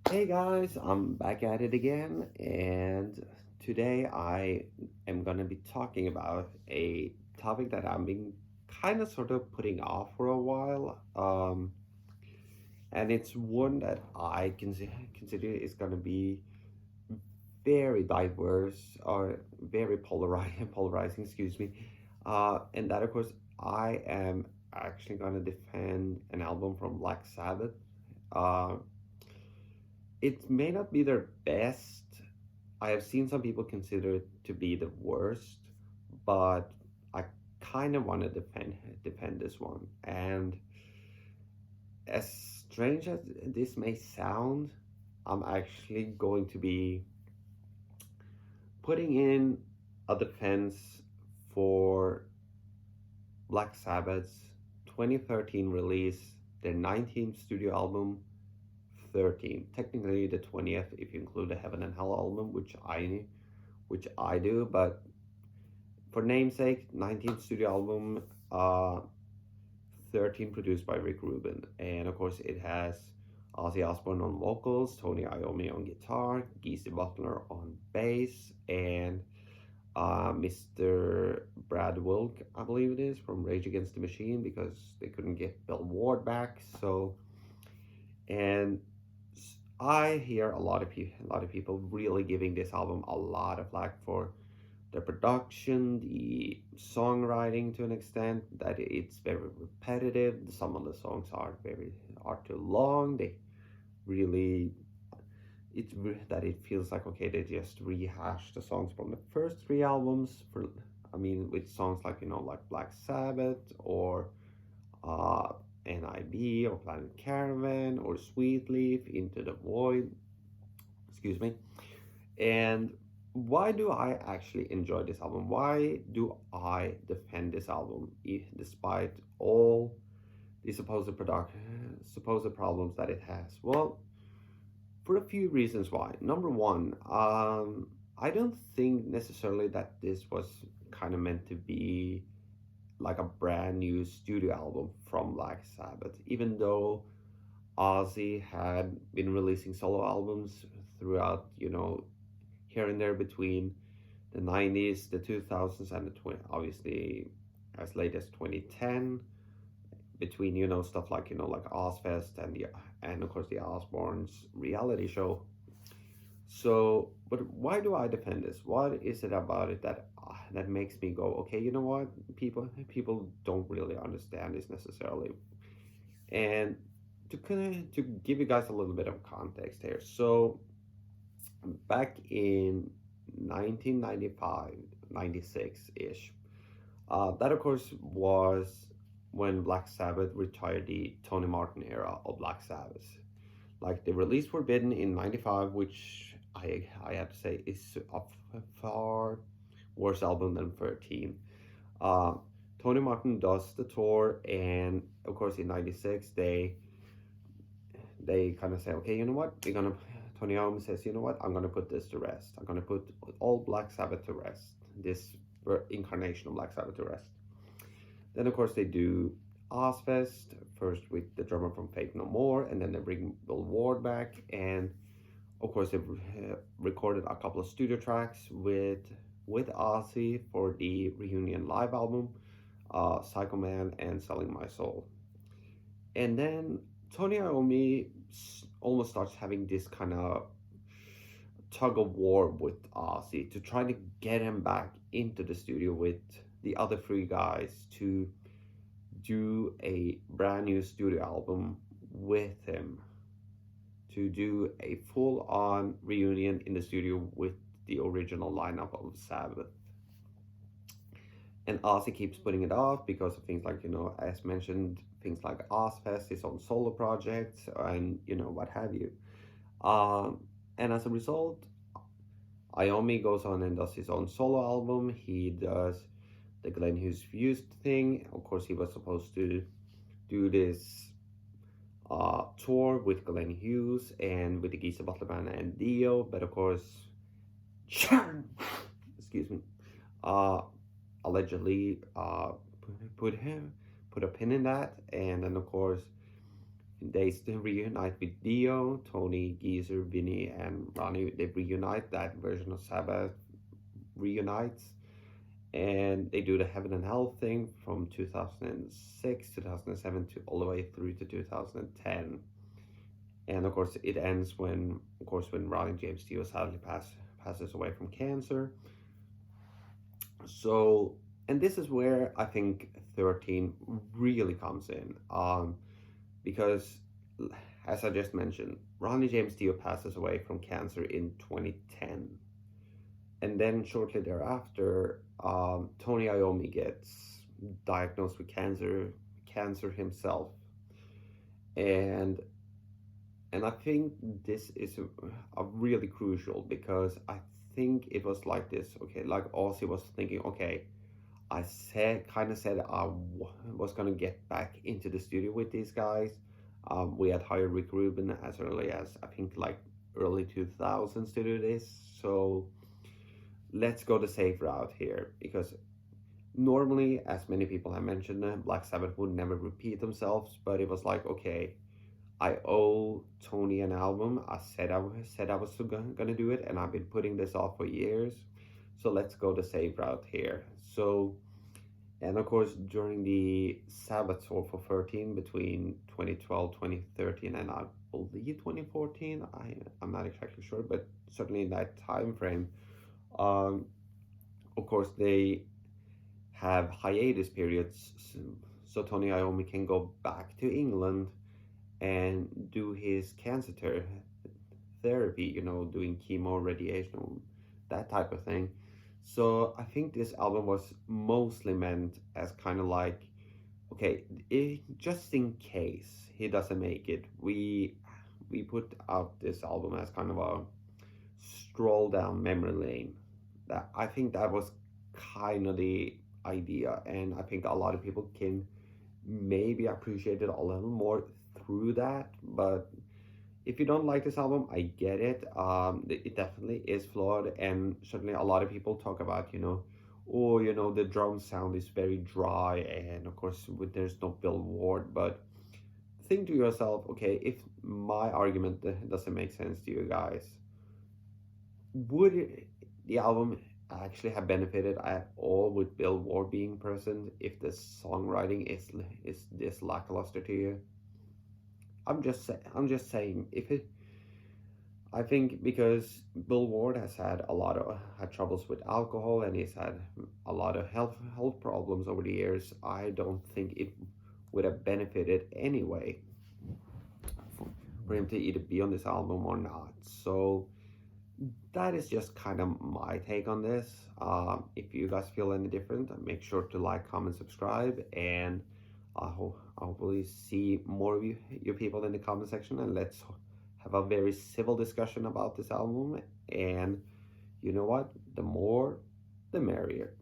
Hey guys, I'm back at it again, and today I am gonna be talking about a topic that I've been kind of sort of putting off for a while, and it's one that I consider is gonna be very diverse or very polarizing, excuse me, and that of course I am actually gonna defend an album from Black Sabbath. Uh, it may not be their best. I have seen some people consider it to be the worst, but I kind of want to defend this one. And as strange as this may sound, I'm actually going to be putting in a defense for Black Sabbath's 2013 release, their 19th studio album, 13. Technically the 20th if you include the Heaven and Hell album, which I do, but for namesake, 19th studio album, uh, 13 produced by Rick Rubin. And of course, it has Ozzy Osbourne on vocals, Tony Iommi on guitar, Geezy Butler on bass, and Mr. Brad Wilk, I believe it is, from Rage Against the Machine because they couldn't get Bill Ward back. So, and I hear a lot of people really giving this album a lot of flack for the production, the songwriting to an extent that it's very repetitive. Some of the songs are too long. They really that it feels like okay they just rehash the songs from the first three albums for I mean with songs like like Black Sabbath or uh NIB or Planet Caravan or Sweet Leaf Into the Void, excuse me. And why do I actually enjoy this album? Why do I defend this album despite all the supposed problems that it has? Well, for a few reasons why. Number one, I don't think necessarily that this was kind of meant to be like a brand new studio album from Black Sabbath, even though Ozzy had been releasing solo albums throughout, here and there between the 90s, the 2000s, and the 20, obviously as late as 2010, between stuff like like Ozfest and of course the Osbournes reality show. So, but why do I defend this? What is it about it that makes me go, okay, you know what? People don't really understand this necessarily. And to give you guys a little bit of context here. So, back in 1995, 96 ish. That, of course, was when Black Sabbath retired the Tony Martin era of Black Sabbath. Like they released Forbidden in '95, which I have to say is a far worse album than 13. Uh, Tony Martin does the tour, and of course in '96 they kind of say, okay, you know what, we're gonna. Tony Iommi says, you know what, I'm gonna put this to rest. I'm gonna put all Black Sabbath to rest. This incarnation of Black Sabbath to rest. Then, of course, they do Ozfest, first with the drummer from Faith No More, and then they bring Bill Ward back. And, of course, they recorded a couple of studio tracks with Ozzy for the reunion live album, Psycho Man and Selling My Soul. And then Tony Iommi almost starts having this kind of tug of war with Ozzy to try to get him back into the studio with the other three guys to do a brand new studio album with him, to do a full on reunion in the studio with the original lineup of Sabbath. And Ozzy keeps putting it off because of things like, as mentioned, things like Ozfest, his own solo projects, and, what have you. Um, and as a result, Iommi goes on and does his own solo album. He does the Glenn Hughes Fused thing. Of course, he was supposed to do this tour with Glenn Hughes and with the Geezer Butler Band and Dio, but of course, excuse me, uh, allegedly put a pin in that, and then of course They still reunite with Dio, Tony, Geezer, Vinny, and Ronnie. They reunite. That version of Sabbath reunites, and they do the Heaven and Hell thing from 2006, 2007 to all the way through to 2010. And of course, it ends when, of course, when Ronnie James Dio sadly passes away from cancer. So, and this is where I think 13 really comes in, because, as I just mentioned, Ronnie James Dio passes away from cancer in 2010, and then shortly thereafter, Tony Iommi gets diagnosed with cancer himself, and I think this is a really crucial, because I think it was like this. Okay, like Ozzy was thinking, okay, I said was gonna get back into the studio with these guys. We had hired Rick Rubin as early as, I think, like early 2000s to do this. So let's go the safe route here, because normally, as many people have mentioned, Black Sabbath would never repeat themselves. But it was like, okay, I owe Tony an album. I was gonna do it, and I've been putting this off for years. So let's go the safe route here. So, and of course, during the Sabbath tour for 13 between 2012, 2013, and I believe 2014, I'm not exactly sure, but certainly in that time frame, um, of course, they have hiatus periods. So Tony Iommi can go back to England and do his therapy, doing chemo, radiation, that type of thing. So I think this album was mostly meant as kind of like, okay, just in case he doesn't make it, we put out this album as kind of a stroll down memory lane. That, I think that was kind of the idea, and I think a lot of people can maybe appreciate it a little more through that. But if you don't like this album, I get it. It definitely is flawed, and certainly a lot of people talk about, oh, the drum sound is very dry, and of course, there's no Bill Ward. But think to yourself, okay, if my argument doesn't make sense to you guys, would the album actually have benefited at all with Bill Ward being present if the songwriting is this lackluster to you? I'm just saying, if it, I think because Bill Ward has had troubles with alcohol, and he's had a lot of health problems over the years. I don't think it would have benefited anyway for him to either be on this album or not. So that is just kind of my take on this. If you guys feel any different, make sure to like, comment, subscribe, and I'll hopefully see more of you people in the comment section, and let's have a very civil discussion about this album. And you know what? The more, the merrier.